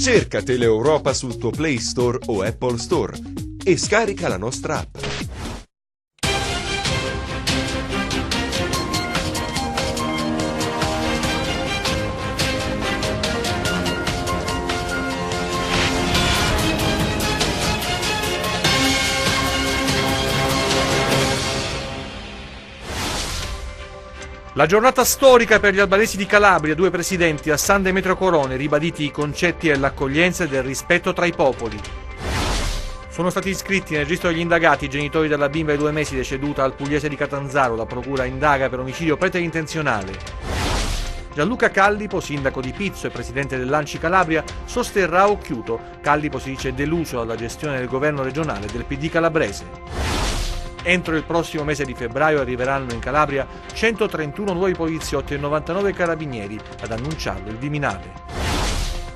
Cerca Teleeuropa sul tuo Play Store o Apple Store e scarica la nostra app. La giornata storica per gli albanesi di Calabria, 2 presidenti a San Demetrio Corone, ribaditi i concetti dell'accoglienza e del rispetto tra i popoli. Sono stati iscritti nel registro degli indagati i genitori della bimba di 2 mesi deceduta al Pugliese di Catanzaro. La procura indaga per omicidio preterintenzionale. Gianluca Callipo, sindaco di Pizzo e presidente dell'Anci Calabria, sosterrà a occhiuto. Callipo si dice deluso dalla gestione del governo regionale del PD calabrese. Entro il prossimo mese di febbraio arriveranno in Calabria 131 nuovi poliziotti e 99 carabinieri, ad annunciarlo il Viminale.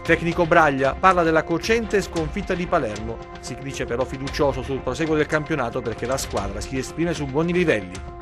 Tecnico Braglia parla della cocente sconfitta di Palermo, si dice però fiducioso sul proseguo del campionato perché la squadra si esprime su buoni livelli.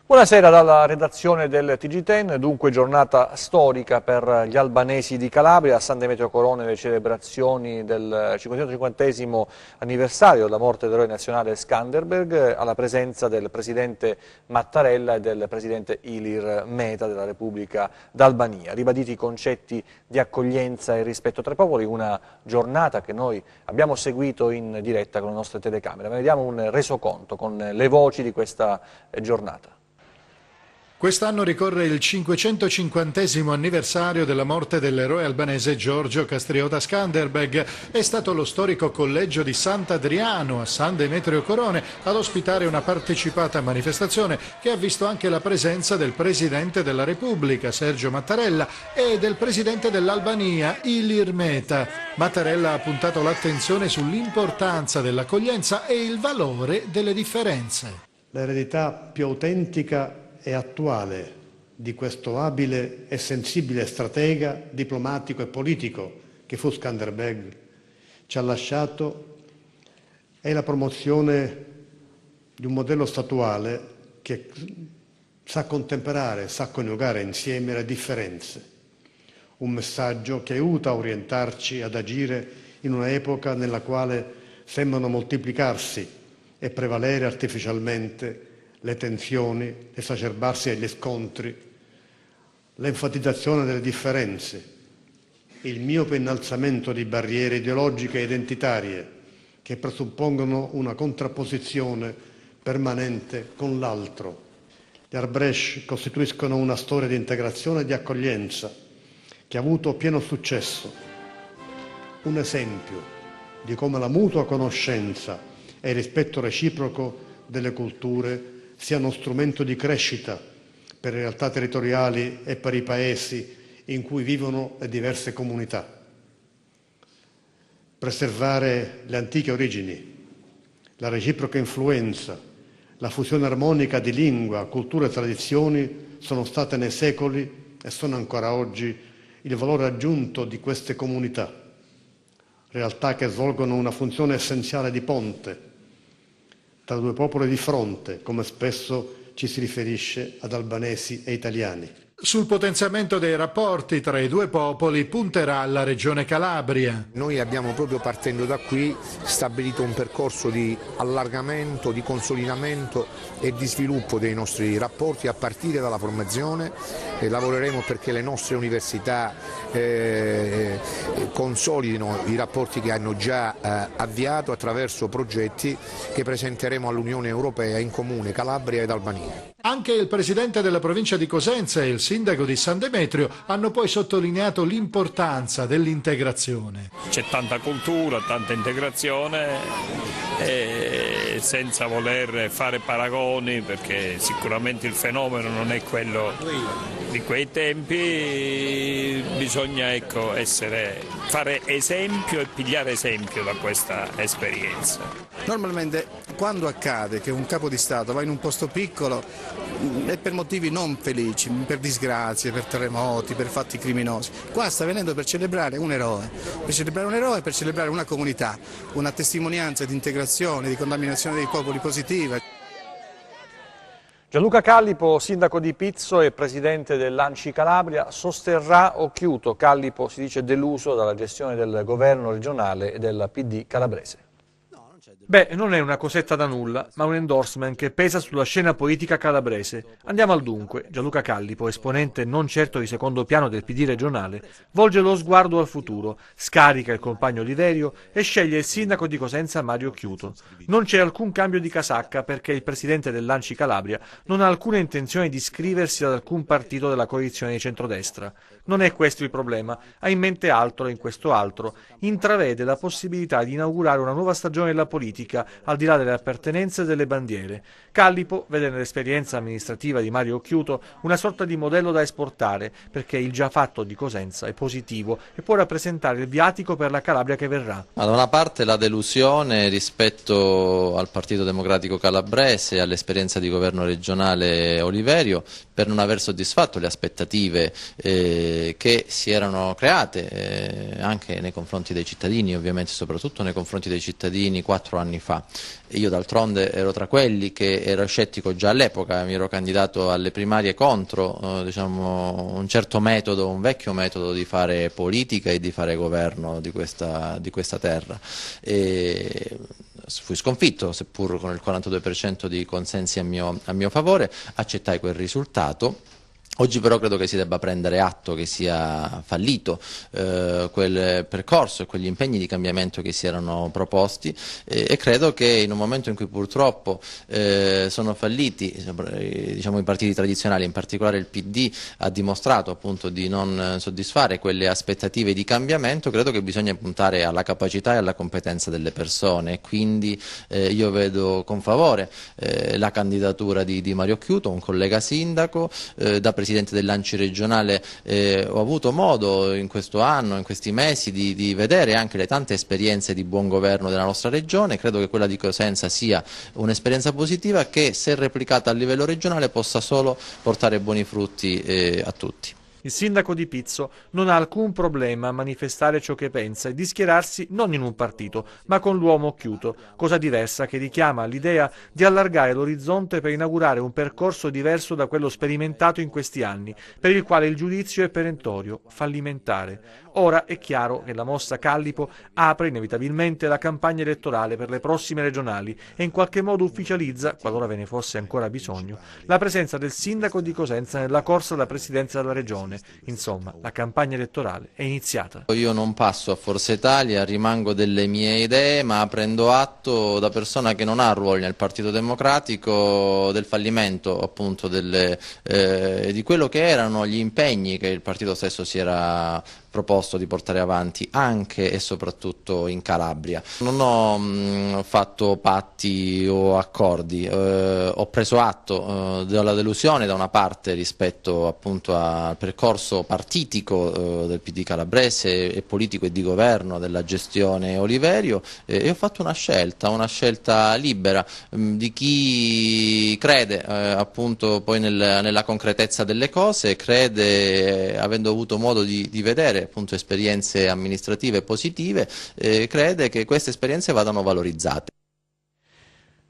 Buonasera dalla redazione del TG10, dunque giornata storica per gli albanesi di Calabria, a San Demetrio Corone le celebrazioni del 550° anniversario della morte dell'eroe nazionale Skanderberg, alla presenza del presidente Mattarella e del presidente Ilir Meta della Repubblica d'Albania. Ribaditi i concetti di accoglienza e rispetto tra i popoli, una giornata che noi abbiamo seguito in diretta con le nostre telecamere. Vediamo un resoconto con le voci di questa giornata. Quest'anno ricorre il 550° anniversario della morte dell'eroe albanese Giorgio Kastriota Skanderberg. È stato lo storico collegio di Sant'Adriano a San Demetrio Corone ad ospitare una partecipata manifestazione che ha visto anche la presenza del Presidente della Repubblica, Sergio Mattarella, e del Presidente dell'Albania, Ilir Meta. Mattarella ha puntato l'attenzione sull'importanza dell'accoglienza e il valore delle differenze. L'eredità più autentica e attuale di questo abile e sensibile stratega, diplomatico e politico che fu Skanderberg ci ha lasciato è la promozione di un modello statuale che sa contemperare, sa coniugare insieme le differenze. Un messaggio che aiuta a orientarci ad agire in un'epoca nella quale sembrano moltiplicarsi e prevalere artificialmente le tensioni, l'esacerbarsi degli scontri, l'enfatizzazione delle differenze, il miope innalzamento di barriere ideologiche e identitarie che presuppongono una contrapposizione permanente con l'altro. Gli Arbresh costituiscono una storia di integrazione e di accoglienza che ha avuto pieno successo, un esempio di come la mutua conoscenza e il rispetto reciproco delle culture sia uno strumento di crescita per le realtà territoriali e per i paesi in cui vivono le diverse comunità. Preservare le antiche origini, la reciproca influenza, la fusione armonica di lingua, cultura e tradizioni sono state nei secoli e sono ancora oggi il valore aggiunto di queste comunità, realtà che svolgono una funzione essenziale di ponte tra due popoli di fronte, come spesso ci si riferisce ad albanesi e italiani. Sul potenziamento dei rapporti tra i due popoli punterà la Regione Calabria. Noi abbiamo proprio partendo da qui stabilito un percorso di allargamento, di consolidamento e di sviluppo dei nostri rapporti a partire dalla formazione. Lavoreremo perché le nostre università consolidino i rapporti che hanno già avviato attraverso progetti che presenteremo all'Unione Europea in comune Calabria ed Albania. Anche il presidente della provincia di Cosenza e il sindaco di San Demetrio hanno poi sottolineato l'importanza dell'integrazione. C'è tanta cultura, tanta integrazione e senza voler fare paragoni, perché sicuramente il fenomeno non è quello di quei tempi, bisogna fare esempio e pigliare esempio da questa esperienza. Normalmente quando accade che un capo di Stato va in un posto piccolo è per motivi non felici, per disgrazie, per terremoti, per fatti criminosi. Qua sta venendo per celebrare un eroe, per celebrare una comunità, una testimonianza di integrazione, di contaminazione dei popoli positiva. Gianluca Callipo, sindaco di Pizzo e presidente dell'Anci Calabria, sosterrà Occhiuto. Callipo si dice deluso dalla gestione del governo regionale e del PD calabrese. Beh, non è una cosetta da nulla, ma un endorsement che pesa sulla scena politica calabrese. Andiamo al dunque. Gianluca Callipo, esponente non certo di secondo piano del PD regionale, volge lo sguardo al futuro, scarica il compagno Oliverio e sceglie il sindaco di Cosenza Mario Occhiuto. Non c'è alcun cambio di casacca perché il presidente dell'Anci Calabria non ha alcuna intenzione di iscriversi ad alcun partito della coalizione di centrodestra. Non è questo il problema, ha in mente altro e in questo altro intravede la possibilità di inaugurare una nuova stagione della politica al di là delle appartenenze e delle bandiere. Callipo vede nell'esperienza amministrativa di Mario Occhiuto una sorta di modello da esportare perché il già fatto di Cosenza è positivo e può rappresentare il viatico per la Calabria che verrà. Da una parte la delusione rispetto al Partito Democratico Calabrese e all'esperienza di governo regionale Oliverio per non aver soddisfatto le aspettative che si erano create anche nei confronti dei cittadini, ovviamente soprattutto nei confronti dei cittadini 4 anni fa. Io d'altronde ero tra quelli che ero scettico già all'epoca, mi ero candidato alle primarie contro diciamo, un certo metodo, un vecchio metodo di fare politica e di fare governo di questa terra. Fui sconfitto, seppur con il 42% di consensi a mio favore, accettai quel risultato. Oggi però credo che si debba prendere atto che sia fallito quel percorso e quegli impegni di cambiamento che si erano proposti e credo che in un momento in cui purtroppo sono falliti diciamo, i partiti tradizionali, in particolare il PD ha dimostrato appunto di non soddisfare quelle aspettative di cambiamento, credo che bisogna puntare alla capacità e alla competenza delle persone e quindi io vedo con favore la candidatura di Mario Occhiuto, un collega sindaco, da presidente dell'Anci regionale ho avuto modo in questo anno, in questi mesi di vedere anche le tante esperienze di buon governo della nostra regione, credo che quella di Cosenza sia un'esperienza positiva che se replicata a livello regionale possa solo portare buoni frutti a tutti. Il sindaco di Pizzo non ha alcun problema a manifestare ciò che pensa e di schierarsi non in un partito, ma con l'uomo Occhiuto, cosa diversa che richiama l'idea di allargare l'orizzonte per inaugurare un percorso diverso da quello sperimentato in questi anni, per il quale il giudizio è perentorio, fallimentare. Ora è chiaro che la mossa Callipo apre inevitabilmente la campagna elettorale per le prossime regionali e in qualche modo ufficializza, qualora ve ne fosse ancora bisogno, la presenza del sindaco di Cosenza nella corsa alla presidenza della regione. Insomma, la campagna elettorale è iniziata. Io non passo a Forza Italia, rimango delle mie idee, ma prendo atto da persona che non ha ruoli nel Partito Democratico del fallimento appunto di quello che erano gli impegni che il partito stesso si era proposto di portare avanti anche e soprattutto in Calabria. Non ho fatto patti o accordi, ho preso atto della delusione da una parte rispetto appunto al percorso partitico del PD calabrese e politico e di governo della gestione Oliverio e ho fatto una scelta libera di chi crede appunto poi nella concretezza delle cose, crede avendo avuto modo di vedere appunto esperienze amministrative positive, crede che queste esperienze vadano valorizzate.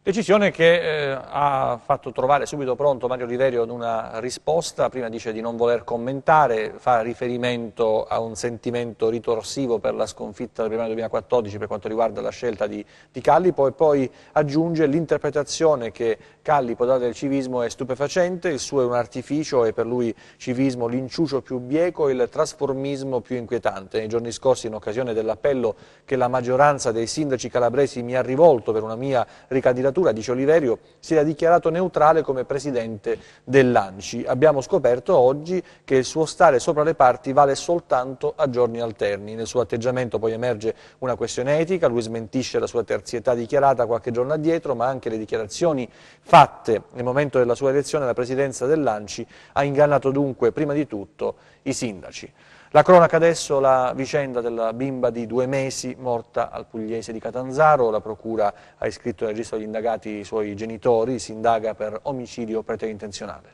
Decisione che ha fatto trovare subito pronto Mario Oliverio ad una risposta, prima dice di non voler commentare, fa riferimento a un sentimento ritorsivo per la sconfitta del primario 2014 per quanto riguarda la scelta di Callipo e poi aggiunge l'interpretazione che Callipo dà del civismo è stupefacente, il suo è un artificio e per lui civismo l'inciucio più bieco e il trasformismo più inquietante. Nei giorni scorsi in occasione dell'appello che la maggioranza dei sindaci calabresi mi ha rivolto per una mia ricandidatura, dice Oliverio, si era dichiarato neutrale come presidente dell'Anci. Abbiamo scoperto oggi che il suo stare sopra le parti vale soltanto a giorni alterni. Nel suo atteggiamento poi emerge una questione etica, lui smentisce la sua terzietà dichiarata qualche giorno addietro, ma anche le dichiarazioni fatte nel momento della sua elezione alla presidenza dell'Anci ha ingannato dunque prima di tutto i sindaci. La cronaca adesso, la vicenda della bimba di 2 mesi morta al Pugliese di Catanzaro, la procura ha iscritto nel registro degli indagati i suoi genitori, si indaga per omicidio preterintenzionale.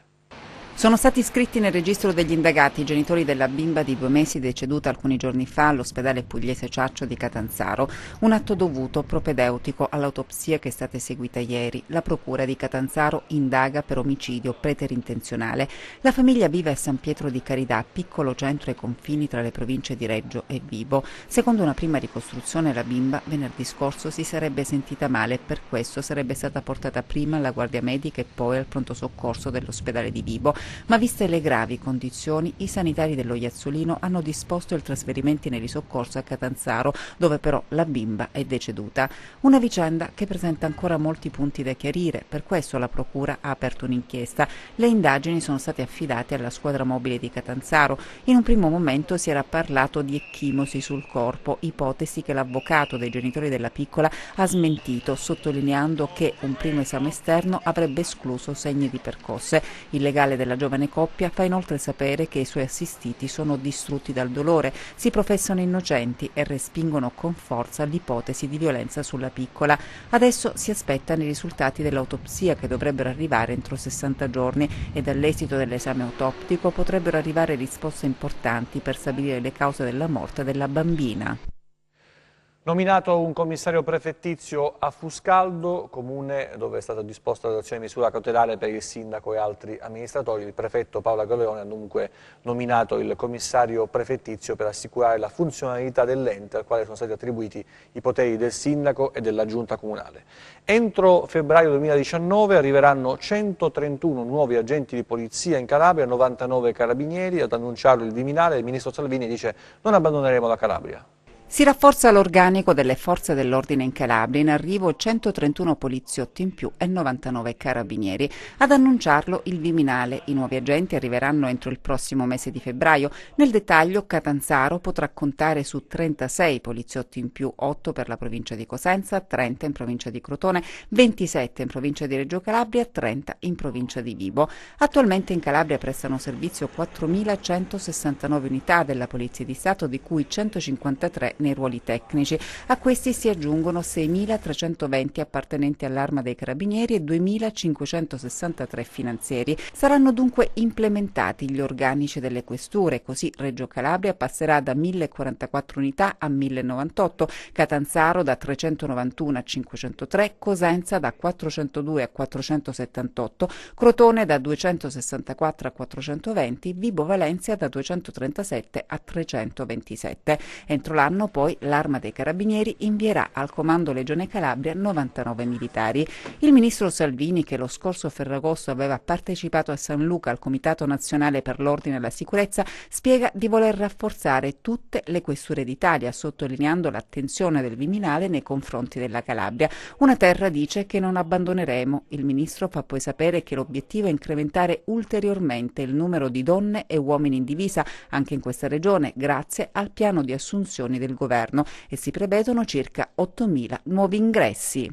Sono stati iscritti nel registro degli indagati i genitori della bimba di 2 mesi deceduta alcuni giorni fa all'ospedale pugliese Ciaccio di Catanzaro. Un atto dovuto, propedeutico all'autopsia che è stata eseguita ieri. La procura di Catanzaro indaga per omicidio preterintenzionale. La famiglia vive a San Pietro di Carità, piccolo centro ai confini tra le province di Reggio e Vibo. Secondo una prima ricostruzione, la bimba venerdì scorso si sarebbe sentita male e per questo sarebbe stata portata prima alla guardia medica e poi al pronto soccorso dell'ospedale di Vibo. Ma viste le gravi condizioni, i sanitari dello Iazzolino hanno disposto il trasferimento nei soccorso a Catanzaro, dove però la bimba è deceduta. Una vicenda che presenta ancora molti punti da chiarire, per questo la procura ha aperto un'inchiesta. Le indagini sono state affidate alla squadra mobile di Catanzaro. In un primo momento si era parlato di ecchimosi sul corpo, ipotesi che l'avvocato dei genitori della piccola ha smentito, sottolineando che un primo esame esterno avrebbe escluso segni di percosse. Il legale della giovane coppia fa inoltre sapere che i suoi assistiti sono distrutti dal dolore, si professano innocenti e respingono con forza l'ipotesi di violenza sulla piccola. Adesso si aspettano i risultati dell'autopsia che dovrebbero arrivare entro 60 giorni e dall'esito dell'esame autoptico potrebbero arrivare risposte importanti per stabilire le cause della morte della bambina. Nominato un commissario prefettizio a Fuscaldo, comune dove è stata disposta l'adozione di misura cautelare per il sindaco e altri amministratori, il prefetto Paolo Agorleone ha dunque nominato il commissario prefettizio per assicurare la funzionalità dell'ente al quale sono stati attribuiti i poteri del sindaco e della giunta comunale. Entro febbraio 2019 arriveranno 131 nuovi agenti di polizia in Calabria, 99 carabinieri. Ad annunciarlo il Viminale, il ministro Salvini dice: non abbandoneremo la Calabria. Si rafforza l'organico delle forze dell'ordine in Calabria, in arrivo 131 poliziotti in più e 99 carabinieri. Ad annunciarlo il Viminale, i nuovi agenti arriveranno entro il prossimo mese di febbraio. Nel dettaglio Catanzaro potrà contare su 36 poliziotti in più, 8 per la provincia di Cosenza, 30 in provincia di Crotone, 27 in provincia di Reggio Calabria, 30 in provincia di Vibo. Attualmente in Calabria prestano servizio 4.169 unità della Polizia di Stato, di cui 153 nei ruoli tecnici. A questi si aggiungono 6.320 appartenenti all'Arma dei Carabinieri e 2.563 finanzieri. Saranno dunque implementati gli organici delle questure, così Reggio Calabria passerà da 1.044 unità a 1.098, Catanzaro da 391 a 503, Cosenza da 402 a 478, Crotone da 264 a 420, Vibo Valencia da 237 a 327. Entro l'anno poi l'Arma dei Carabinieri invierà al Comando Legione Calabria 99 militari. Il ministro Salvini, che lo scorso Ferragosto aveva partecipato a San Luca al Comitato Nazionale per l'Ordine e la Sicurezza, spiega di voler rafforzare tutte le questure d'Italia, sottolineando l'attenzione del Viminale nei confronti della Calabria. Una terra, dice, che non abbandoneremo. Il ministro fa poi sapere che l'obiettivo è incrementare ulteriormente il numero di donne e uomini in divisa anche in questa regione, grazie al piano di assunzioni del governo, e si prevedono circa 8.000 nuovi ingressi.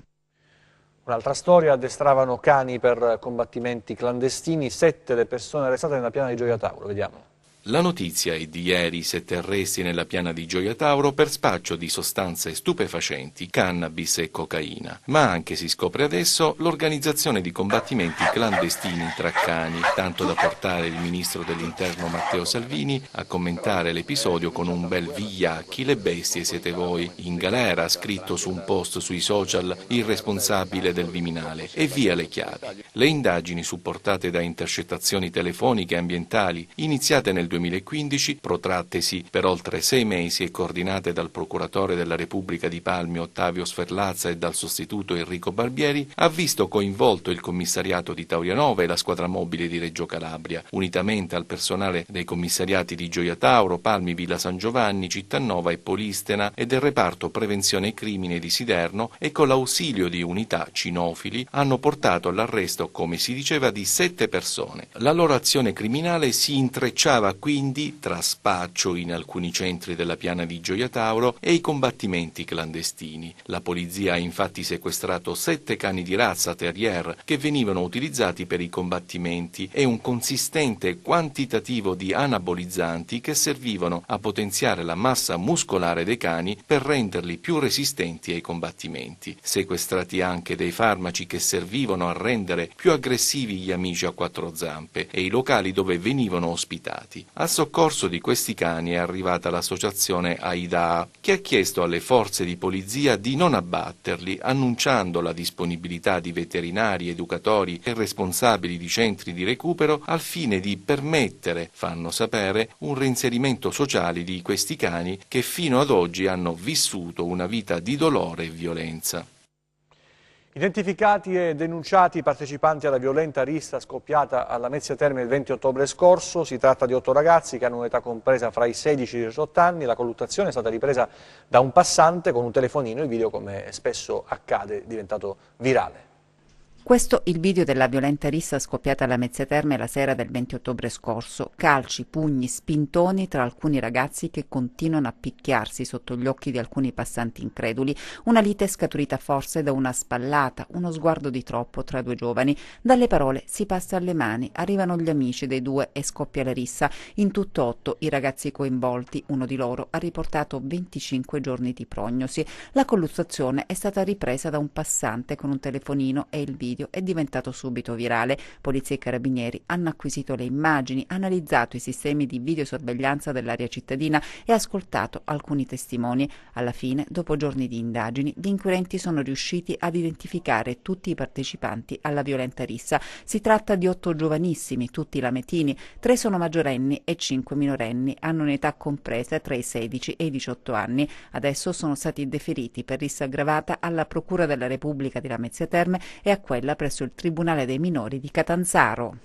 Un'altra storia: addestravano cani per combattimenti clandestini, 7 le persone arrestate nella piana di Gioia Tauro. Vediamo. La notizia è di ieri: 7 arresti nella piana di Gioia Tauro per spaccio di sostanze stupefacenti, cannabis e cocaina. Ma anche, si scopre adesso, l'organizzazione di combattimenti clandestini tra cani, tanto da portare il ministro dell'Interno Matteo Salvini a commentare l'episodio con un bel vigliacchi: le bestie siete voi, in galera, ha scritto su un post sui social il responsabile del Viminale, e via le chiavi. Le indagini, supportate da intercettazioni telefoniche e ambientali iniziate nel 2015, protrattesi per oltre 6 mesi e coordinate dal procuratore della Repubblica di Palmi Ottavio Sferlazza e dal sostituto Enrico Barbieri, ha visto coinvolto il commissariato di Taurianova e la squadra mobile di Reggio Calabria, unitamente al personale dei commissariati di Gioia Tauro, Palmi, Villa San Giovanni, Cittanova e Polistena e del reparto prevenzione crimine di Siderno, e con l'ausilio di unità cinofili hanno portato all'arresto, come si diceva, di 7 persone. La loro azione criminale si intrecciava quindi tra spaccio in alcuni centri della piana di Gioia Tauro e i combattimenti clandestini. La polizia ha infatti sequestrato 7 cani di razza terrier che venivano utilizzati per i combattimenti e un consistente quantitativo di anabolizzanti che servivano a potenziare la massa muscolare dei cani per renderli più resistenti ai combattimenti. Sequestrati anche dei farmaci che servivano a rendere più aggressivi gli amici a 4 zampe e i locali dove venivano ospitati. A soccorso di questi cani è arrivata l'associazione AIDA, che ha chiesto alle forze di polizia di non abbatterli, annunciando la disponibilità di veterinari, educatori e responsabili di centri di recupero al fine di permettere, fanno sapere, un reinserimento sociale di questi cani che fino ad oggi hanno vissuto una vita di dolore e violenza. Identificati e denunciati i partecipanti alla violenta rissa scoppiata alla Mezzia Terme il 20 ottobre scorso. Si tratta di 8 ragazzi che hanno un'età compresa fra i 16 e i 18 anni. La colluttazione è stata ripresa da un passante con un telefonino. Il video, come spesso accade, è diventato virale. Questo il video della violenta rissa scoppiata alla Mezzia Terme la sera del 20 ottobre scorso. Calci, pugni, spintoni tra alcuni ragazzi che continuano a picchiarsi sotto gli occhi di alcuni passanti increduli. Una lite scaturita forse da una spallata, uno sguardo di troppo tra 2 giovani. Dalle parole si passa alle mani, arrivano gli amici dei 2 e scoppia la rissa. In tutto 8 i ragazzi coinvolti, uno di loro ha riportato 25 giorni di prognosi. La colluttazione è stata ripresa da un passante con un telefonino e il video è diventato subito virale. Polizia e carabinieri hanno acquisito le immagini, analizzato i sistemi di videosorveglianza dell'area cittadina e ascoltato alcuni testimoni. Alla fine, dopo giorni di indagini, gli inquirenti sono riusciti ad identificare tutti i partecipanti alla violenta rissa. Si tratta di 8 giovanissimi, tutti lametini, 3 sono maggiorenni e 5 minorenni, hanno un'età compresa tra i 16 e i 18 anni. Adesso sono stati deferiti per rissa aggravata alla Procura della Repubblica di Lamezia Terme e a quella presso il Tribunale dei Minori di Catanzaro.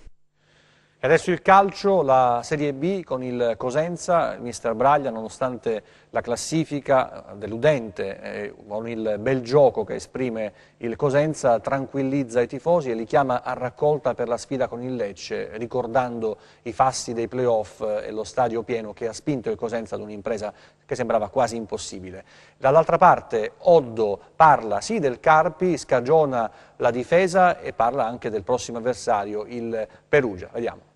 E adesso il calcio, la Serie B con il Cosenza. Il mister Braglia, nonostante la classifica deludente con il bel gioco che esprime il Cosenza, tranquillizza i tifosi e li chiama a raccolta per la sfida con il Lecce, ricordando i fasti dei playoff e lo stadio pieno che ha spinto il Cosenza ad un'impresa che sembrava quasi impossibile. Dall'altra parte Oddo parla sì del Carpi, scagiona la difesa e parla anche del prossimo avversario, il Perugia. Vediamo.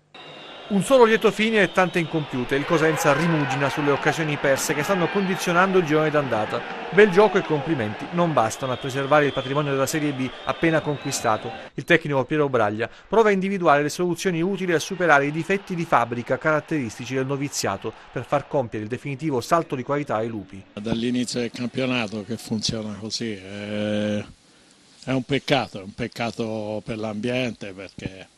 Un solo lieto fine e tante incompiute. Il Cosenza rimugina sulle occasioni perse che stanno condizionando il girone d'andata. Bel gioco e complimenti non bastano a preservare il patrimonio della Serie B appena conquistato. Il tecnico Piero Braglia prova a individuare le soluzioni utili a superare i difetti di fabbrica caratteristici del noviziato per far compiere il definitivo salto di qualità ai lupi. Dall'inizio del campionato che funziona così è un peccato per l'ambiente, perché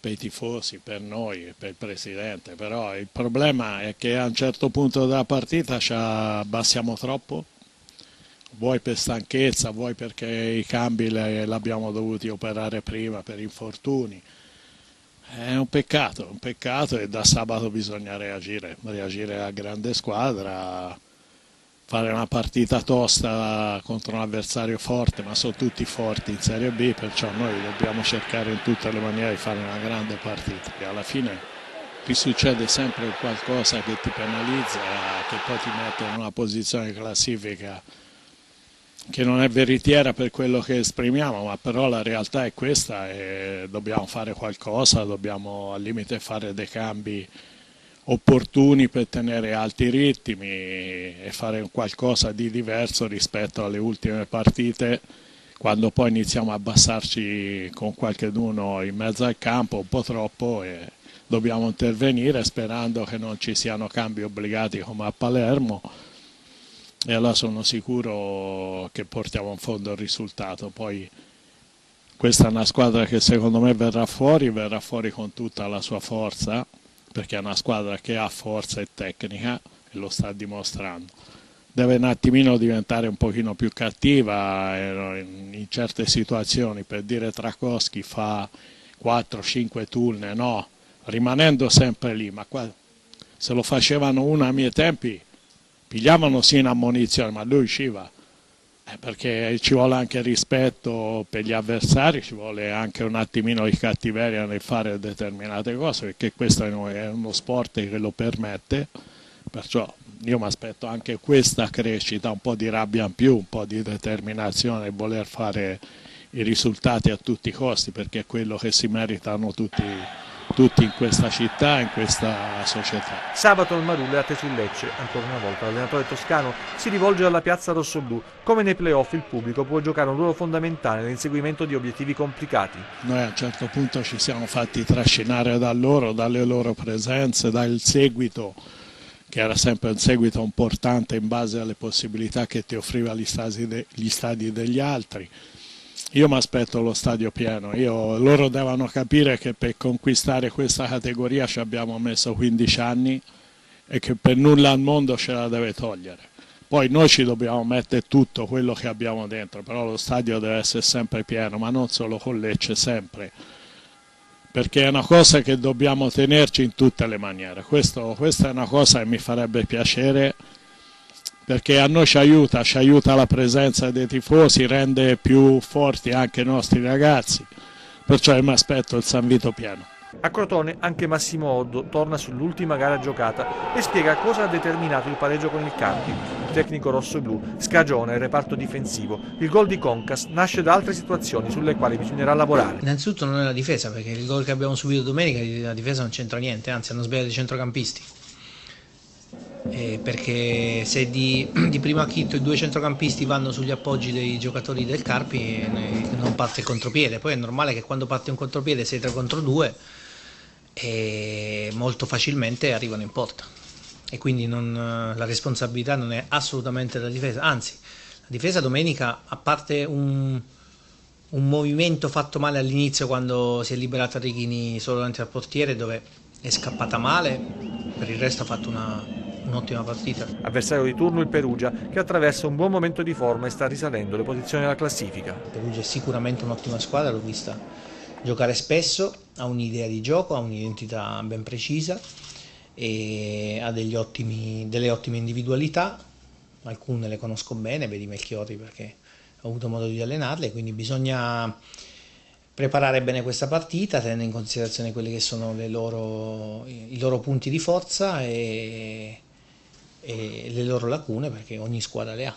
per i tifosi, per noi, per il presidente, però il problema è che a un certo punto della partita ci abbassiamo troppo, vuoi per stanchezza, vuoi perché i cambi l'abbiamo dovuti operare prima per infortuni. È un peccato e da sabato bisogna reagire alla grande squadra, fare una partita tosta contro un avversario forte, ma sono tutti forti in Serie B, perciò noi dobbiamo cercare in tutte le maniere di fare una grande partita. E alla fine ti succede sempre qualcosa che ti penalizza, che poi ti mette in una posizione di classifica che non è veritiera per quello che esprimiamo, ma però la realtà è questa e dobbiamo fare qualcosa, dobbiamo al limite fare dei cambi opportuni per tenere alti i ritmi e fare qualcosa di diverso rispetto alle ultime partite, quando poi iniziamo a abbassarci con qualcheduno in mezzo al campo un po' troppo, e dobbiamo intervenire sperando che non ci siano cambi obbligati come a Palermo, e allora sono sicuro che portiamo in fondo il risultato. Poi questa è una squadra che secondo me verrà fuori con tutta la sua forza, perché è una squadra che ha forza e tecnica e lo sta dimostrando. Deve un attimino diventare un pochino più cattiva in certe situazioni, per dire Trakowski fa 4-5 turne, no, rimanendo sempre lì, ma qua, se lo facevano uno ai miei tempi pigliavano sì in ammonizione, ma lui usciva Perché ci vuole anche rispetto per gli avversari, ci vuole anche un attimino di cattiveria nel fare determinate cose, perché questo è uno sport che lo permette, perciò io mi aspetto anche questa crescita, un po' di rabbia in più, un po' di determinazione e voler fare i risultati a tutti i costi, perché è quello che si meritano tutti in questa città, in questa società. Sabato il Marullo è atteso il Lecce. Ancora una volta l'allenatore toscano si rivolge alla piazza rossoblù. Come nei playoff il pubblico può giocare un ruolo fondamentale nell'inseguimento di obiettivi complicati. Noi a un certo punto ci siamo fatti trascinare da loro, dalle loro presenze, dal seguito, che era sempre un seguito importante in base alle possibilità che ti offriva gli stadi degli altri. Io mi aspetto lo stadio pieno, loro devono capire che per conquistare questa categoria ci abbiamo messo 15 anni e che per nulla al mondo ce la deve togliere. Poi noi ci dobbiamo mettere tutto quello che abbiamo dentro, però lo stadio deve essere sempre pieno, ma non solo con Lecce, sempre. Perché è una cosa che dobbiamo tenerci in tutte le maniere. Questa è una cosa che mi farebbe piacere, perché a noi ci aiuta la presenza dei tifosi, rende più forti anche i nostri ragazzi, perciò mi aspetto il San Vito pieno. A Crotone anche Massimo Oddo torna sull'ultima gara giocata e spiega cosa ha determinato il pareggio con il Campi. Il tecnico rossoblu scagiona il reparto difensivo. Il gol di Concas nasce da altre situazioni sulle quali bisognerà lavorare. Innanzitutto non è la difesa, perché il gol che abbiamo subito domenica la difesa non c'entra niente, anzi hanno sbagliato i centrocampisti. Perché se di primo acchito i due centrocampisti vanno sugli appoggi dei giocatori del Carpi non parte il contropiede. Poi è normale che quando parte un contropiede 6-3 contro 2 e molto facilmente arrivano in porta, e quindi la responsabilità non è assolutamente della difesa, anzi la difesa domenica, a parte un movimento fatto male all'inizio quando si è liberata Righini solo davanti al portiere, dove è scappata male, per il resto ha fatto un'ottima partita. Avversario di turno il Perugia, che attraversa un buon momento di forma e sta risalendo le posizioni della classifica. Il Perugia è sicuramente un'ottima squadra, l'ho vista giocare spesso, ha un'idea di gioco, ha un'identità ben precisa e ha delle ottime individualità. Alcune le conosco bene, vedi Melchiori perché ho avuto modo di allenarle, quindi bisogna preparare bene questa partita tenendo in considerazione quelli che sono i loro punti di forza e le loro lacune, perché ogni squadra le ha.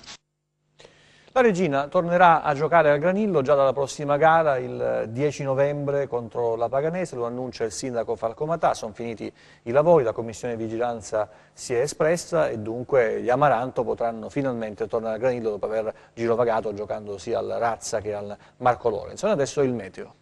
La Regina tornerà a giocare al Granillo già dalla prossima gara, il 10 novembre contro la Paganese, lo annuncia il sindaco Falco Matà. Sono finiti i lavori, la commissione di vigilanza si è espressa e dunque gli Amaranto potranno finalmente tornare al Granillo dopo aver girovagato giocando sia al Razza che al Marco Lorenzo. Adesso il meteo.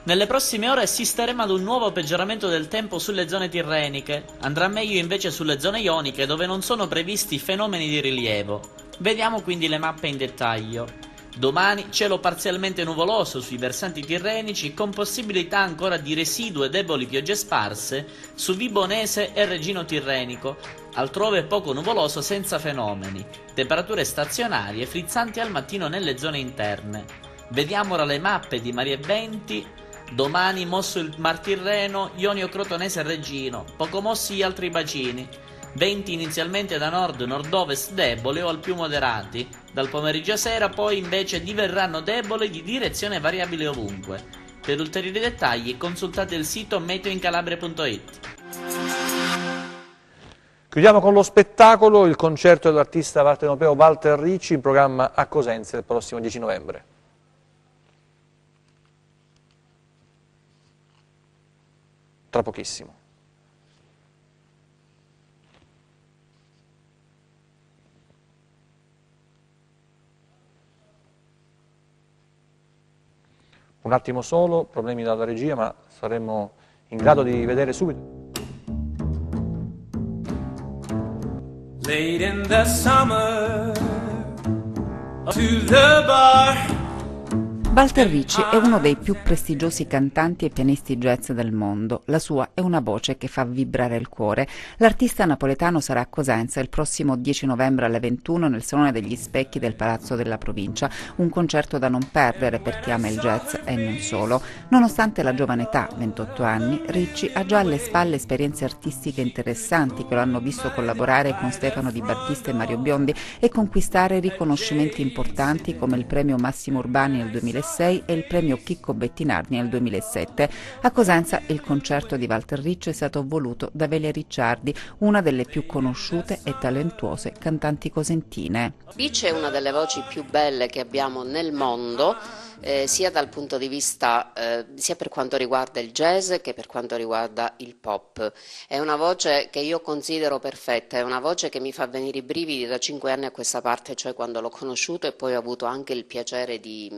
Nelle prossime ore assisteremo ad un nuovo peggioramento del tempo sulle zone tirreniche. Andrà meglio invece sulle zone ioniche, dove non sono previsti fenomeni di rilievo. Vediamo quindi le mappe in dettaglio. Domani cielo parzialmente nuvoloso sui versanti tirrenici, con possibilità ancora di residue deboli piogge sparse su Vibonese e Regino Tirrenico. Altrove poco nuvoloso senza fenomeni. Temperature stazionarie frizzanti al mattino nelle zone interne. Vediamo ora le mappe di mari e venti. Domani mosso il Mar Tirreno, Ionio Crotonese e Regino, poco mossi gli altri bacini. Venti inizialmente da nord-nord-ovest deboli o al più moderati. Dal pomeriggio a sera poi invece diverranno deboli di direzione variabile ovunque. Per ulteriori dettagli consultate il sito meteoincalabria.it. Chiudiamo con lo spettacolo, il concerto dell'artista partenopeo Walter Ricci in programma a Cosenza il prossimo 10 novembre. Tra pochissimo. Un attimo solo, problemi dalla regia, ma saremo in grado di vedere subito. Late in the summer, to the bar. Walter Ricci è uno dei più prestigiosi cantanti e pianisti jazz del mondo. La sua è una voce che fa vibrare il cuore. L'artista napoletano sarà a Cosenza il prossimo 10 novembre alle 21 nel Salone degli Specchi del Palazzo della Provincia, un concerto da non perdere per chi ama il jazz e non solo. Nonostante la giovane età, 28 anni, Ricci ha già alle spalle esperienze artistiche interessanti che lo hanno visto collaborare con Stefano Di Battista e Mario Biondi e conquistare riconoscimenti importanti come il premio Massimo Urbani nel 2006 e il premio Chicco Bettinardi nel 2007. A Cosenza il concerto di Walter Ricci è stato voluto da Velia Ricciardi, una delle più conosciute e talentuose cantanti cosentine. Ricci è una delle voci più belle che abbiamo nel mondo, sia dal punto di vista sia per quanto riguarda il jazz che per quanto riguarda il pop. È una voce che io considero perfetta, è una voce che mi fa venire i brividi da 5 anni a questa parte, cioè quando l'ho conosciuto e poi ho avuto anche il piacere di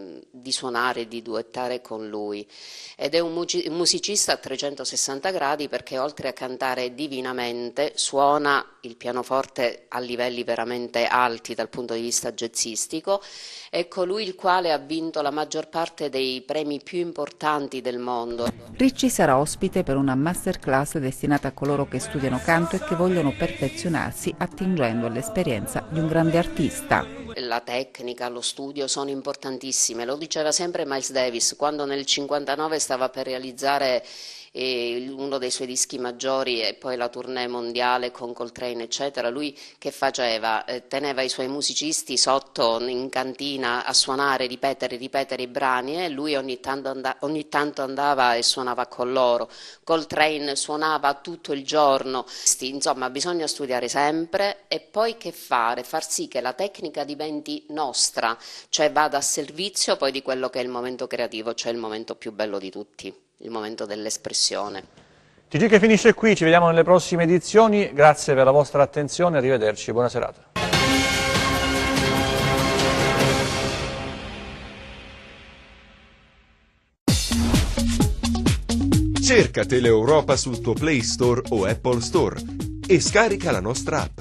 suonare, di duettare con lui. Ed è un musicista a 360 gradi perché oltre a cantare divinamente suona il pianoforte a livelli veramente alti dal punto di vista jazzistico. È colui il quale ha vinto la maggior parte dei premi più importanti del mondo. Ricci sarà ospite per una masterclass destinata a coloro che studiano canto e che vogliono perfezionarsi attingendo all'esperienza di un grande artista. La tecnica, lo studio sono importantissime, lo diceva sempre Miles Davis quando nel 1959 stava per realizzare uno dei suoi dischi maggiori e poi la tournée mondiale con Coltrane eccetera. Lui che faceva? Teneva i suoi musicisti sotto in cantina a suonare, ripetere i brani e lui ogni tanto andava e suonava con loro. Coltrane suonava tutto il giorno. Insomma, bisogna studiare sempre e poi che fare? Far sì che la tecnica diventi nostra, cioè vada a servizio poi di quello che è il momento creativo, cioè il momento più bello di tutti, il momento dell'espressione. TG che finisce qui, ci vediamo nelle prossime edizioni, grazie per la vostra attenzione, arrivederci, buona serata. Cerca Teleeuropa sul tuo Play Store o Apple Store e scarica la nostra app.